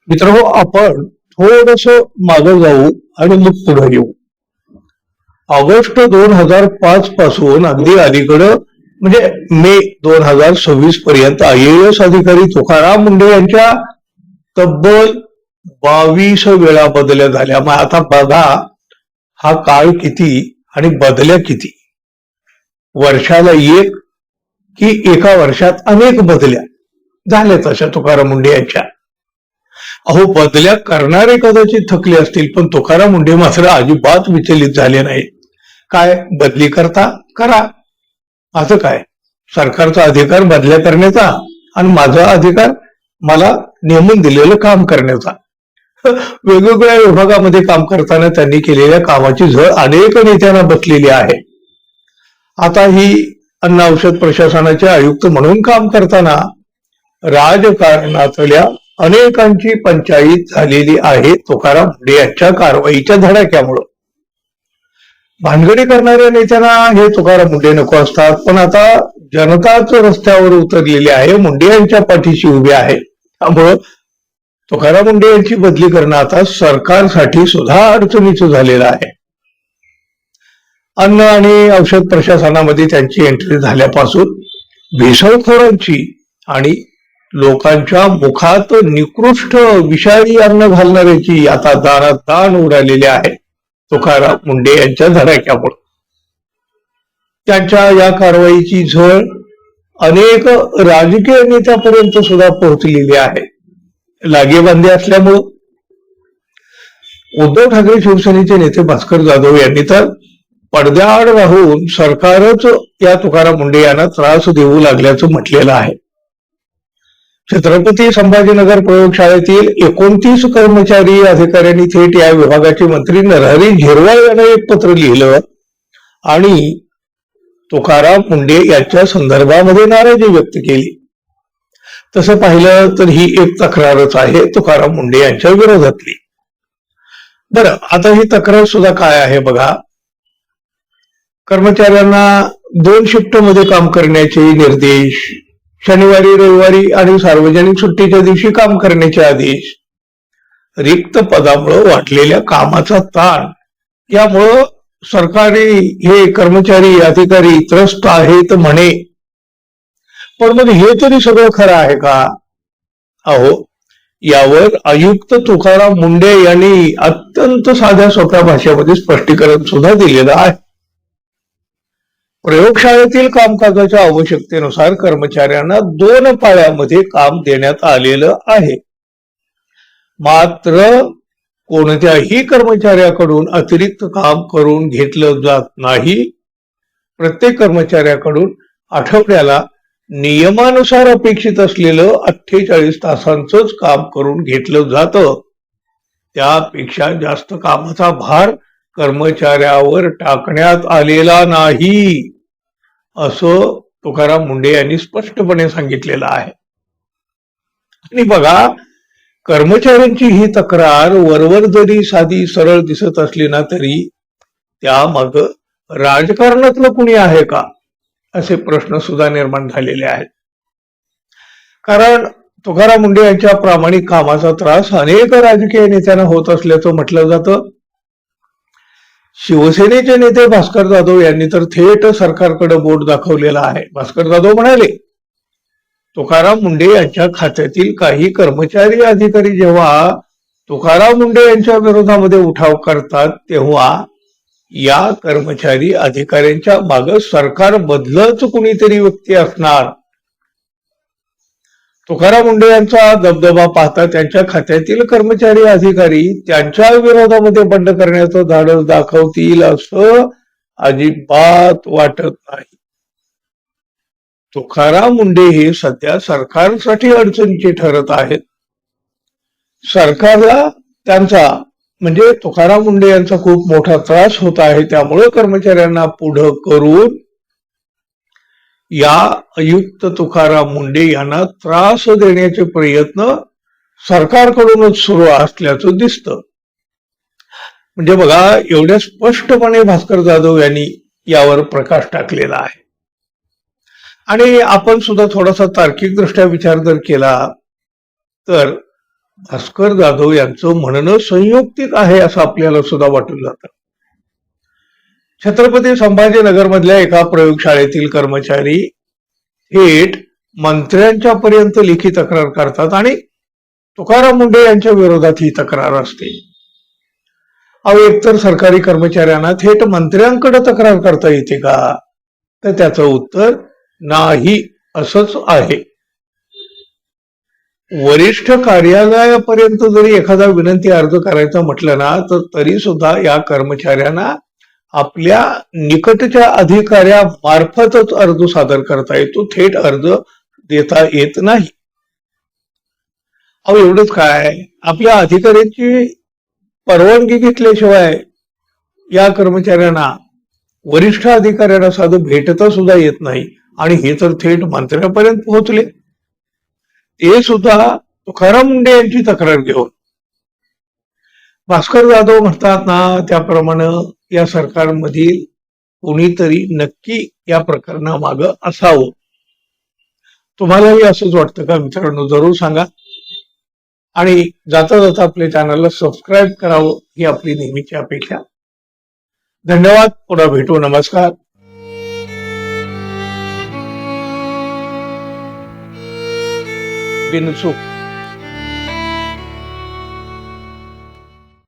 मित्रांनो, आपण थोडस मागे जाऊ आणि मग पुढे येऊ. ऑगस्ट 2005 पासून अगदी अलीकडं म्हणजे मे 2026 पर्यंत IAS अधिकारी तुकाराम मुंढे यांच्या तब्बल 22 वेळा बदल्या झाल्या. मग आता बघा हा काळ किती आणि बदल्या किती. वर्षाला एक की एका वर्षात अनेक बदल्या झाल्या तशा तुकाराम मुंढे यांच्या. अहो, बदल्या करणारे कदाचित थकले असतील, पण तुकाराम मुंढे मात्र अजिबात विचलित झाले नाही. काय बदली करता करा, असं काय. सरकारचा अधिकार बदल्या करण्याचा आणि माझा अधिकार मला नेमून दिलेलं काम करण्याचा. वेगवेगळ्या विभागामध्ये काम करताना त्यांनी केलेल्या कामाची झळ अनेक नेत्यांना बसलेली आहे. आता ही अन्न औषध प्रशासनाचे आयुक्त म्हणून काम करताना राजकारणातल्या अनेकांची पंचायत झालेली आहे तुकाराम मुंढे यांच्या कारवाईच्या धडाक्यामुळं. भानगडी करणाऱ्या नेत्यांना हे तुकाराम मुंढे नको असतात, पण आता जनताच रस्त्यावर उतरलेली आहे, मुंढे यांच्या पाठीशी उभी आहे. त्यामुळं तुकाराम मुंढे यांची बदली करणं आता सरकारसाठी सुद्धा अडचणीचं झालेलं आहे. अन्न आणि औषध प्रशासनामध्ये त्यांची एंट्री झाल्यापासून भेसळखोरांची आणि लोकांच्या मुखात निकृष्ट विषारी अन्न घालणाऱ्याची आता दारात दान उडालेले आहे तुकाराम मुंढे यांच्या धडाक्यामुळे. त्यांच्या या कारवाईची झळ अनेक राजकीय नेत्यापर्यंत सुद्धा पोहोचलेली आहे. लागेबांधे असल्यामुळं उद्धव ठाकरे शिवसेनेचे नेते भास्कर जाधव यांनी तर पडद्याआड राहून सरकारच या तुकाराम मुंढे यांना त्रास देऊ लागल्याचं म्हटलेलं आहे. छत्रपती संभाजीनगर प्रयोगशाळेतील 29 कर्मचारी अधिकाऱ्यांनी थेट या विभागाचे मंत्री नरहरी झिरवाळ यांना एक पत्र लिहिलं आणि तुकाराम मुंढे यांच्या संदर्भामध्ये नाराजी व्यक्त केली. तसं पाहिलं तर ही एक तक्रारच आहे तुकाराम मुंढे यांच्या विरोधातली. बरं, आता ही तक्रार सुद्धा काय आहे बघा. कर्मचाऱ्यांना 2 शिफ्टमध्ये काम करण्याचे निर्देश, शनिवारी रविवारी आणि सार्वजनिक सुट्टीच्या दिवशी काम करण्याचे आदेश, रिक्त पदामुळे वाटलेल्या कामाचा ताण यामुळं सरकारी हे कर्मचारी अधिकारी त्रस्त आहेत म्हणे. पण मग हे तरी सगळं खरं आहे का? अहो, यावर आयुक्त तुकाराम मुंढे यांनी अत्यंत साध्या सोप्या भाषेमध्ये स्पष्टीकरण सुद्धा दिलेलं आहे. प्रयोगशाळेतील कामकाजाच्या आवश्यकतेनुसार कर्मचाऱ्यांना 2 पाळ्यामध्ये काम देण्यात आलेलं आहे. मात्र कोणत्याही कर्मचाऱ्याकडून अतिरिक्त काम करून घेतलं जात नाही. प्रत्येक कर्मचाऱ्याकडून आठवड्याला नियमानुसार अपेक्षित असलेलं 48 तासांचंच काम करून घेतलं जातं. त्यापेक्षा जास्त कामाचा भार कर्मचाऱ्यावर टाकण्यात आलेला नाही, असं तुकाराम मुंढे यांनी स्पष्टपणे सांगितलेलं आहे. आणि बघा, कर्मचाऱ्यांची ही तक्रार वरवर जरी साधी सरळ दिसत असली ना तरी त्यामाग राजकारणातलं कुणी आहे का, असे प्रश्न सुद्धा निर्माण झालेले आहेत. कारण तुकाराम मुंढे यांच्या प्रामाणिक कामाचा त्रास अनेक राजकीय नेत्यांना होत असल्याचं म्हटलं जातं. शिवसेनेचे नेते भास्कर जाधव यांनी तर थेट सरकारकडे बोट दाखवलेला आहे. भास्कर जाधव म्हणाले, तुकाराम मुंढे यांच्या खात्यातील काही कर्मचारी अधिकारी जेव्हा तुकाराम मुंढे यांच्या विरोधामध्ये उठाव करतात तेव्हा या कर्मचारी अधिकाऱ्यांच्या मागे सरकार बदलच कुणीतरी व्यक्ती असणार. तुकाराम मुंढे यांचा दबदबा पाहता त्यांच्या खात्यातील कर्मचारी अधिकारी त्यांच्या विरोधामध्ये बंड करण्याचं धाडस दाखवतील असं अजिबात वाटत नाही. तुकाराम मुंढे हे सध्या सरकारसाठी अडचणीचे ठरत आहेत. सरकारला त्यांचा म्हणजे तुकाराम मुंढे यांचा खूप मोठा त्रास होत आहे. त्यामुळे कर्मचाऱ्यांना पुढं करून या आयुक्त तुकाराम मुंढे यांना त्रास देण्याचे प्रयत्न सरकारकडूनच सुरू असल्याचं दिसतं. म्हणजे बघा, एवढ्या स्पष्टपणे भास्कर जाधव यांनी यावर प्रकाश टाकलेला आहे. आणि आपण सुद्धा थोडासा तार्किक दृष्ट्या विचार जर केला तर भास्कर जाधव यांचं म्हणणं संयुक्तिक आहे असं आपल्याला सुद्धा वाटून जातं. छत्रपती संभाजीनगर मधल्या एका प्रयोगशाळेतील कर्मचारी थेट मंत्र्यांच्या पर्यंत लेखी तक्रार करतात आणि तुकाराम मुंढे यांच्या विरोधात ही तक्रार असते. अहो, एकतर सरकारी कर्मचाऱ्यांना थेट मंत्र्यांकडे तक्रार करता येते का? तर त्याचं उत्तर नाही असंच आहे. वरिष्ठ कार्यालयापर्यंत जरी एखादा विनंती अर्ज करायचा म्हटलं ना, तर तरी सुद्धा या कर्मचाऱ्यांना आपल्या निकटच्या अधिकाऱ्यामार्फतच अर्ज सादर करता येतो, थेट अर्ज देता येत नाही. अहो, एवढंच काय, आपल्या अधिकाऱ्यांची परवानगी घेतल्याशिवाय या कर्मचाऱ्यांना वरिष्ठ अधिकाऱ्यांना साधं भेटता सुद्धा येत नाही आणि हे तर थेट मंत्र्यापर्यंत पोहोचले, ते सुद्धा तुकाराम मुंढे यांची तक्रार घेऊन. भास्कर जाधव म्हणतात ना, त्याप्रमाणे या सरकारमधील कोणीतरी नक्की या प्रकरणामागं असावं. तुम्हालाही असंच वाटतं का मित्रांनो? जरूर सांगा आणि जाता जाता आपल्या चॅनलला सबस्क्राईब करावं ही आपली नेहमीची अपेक्षा. धन्यवाद. पुन्हा भेटू. नमस्कार. बिनचूक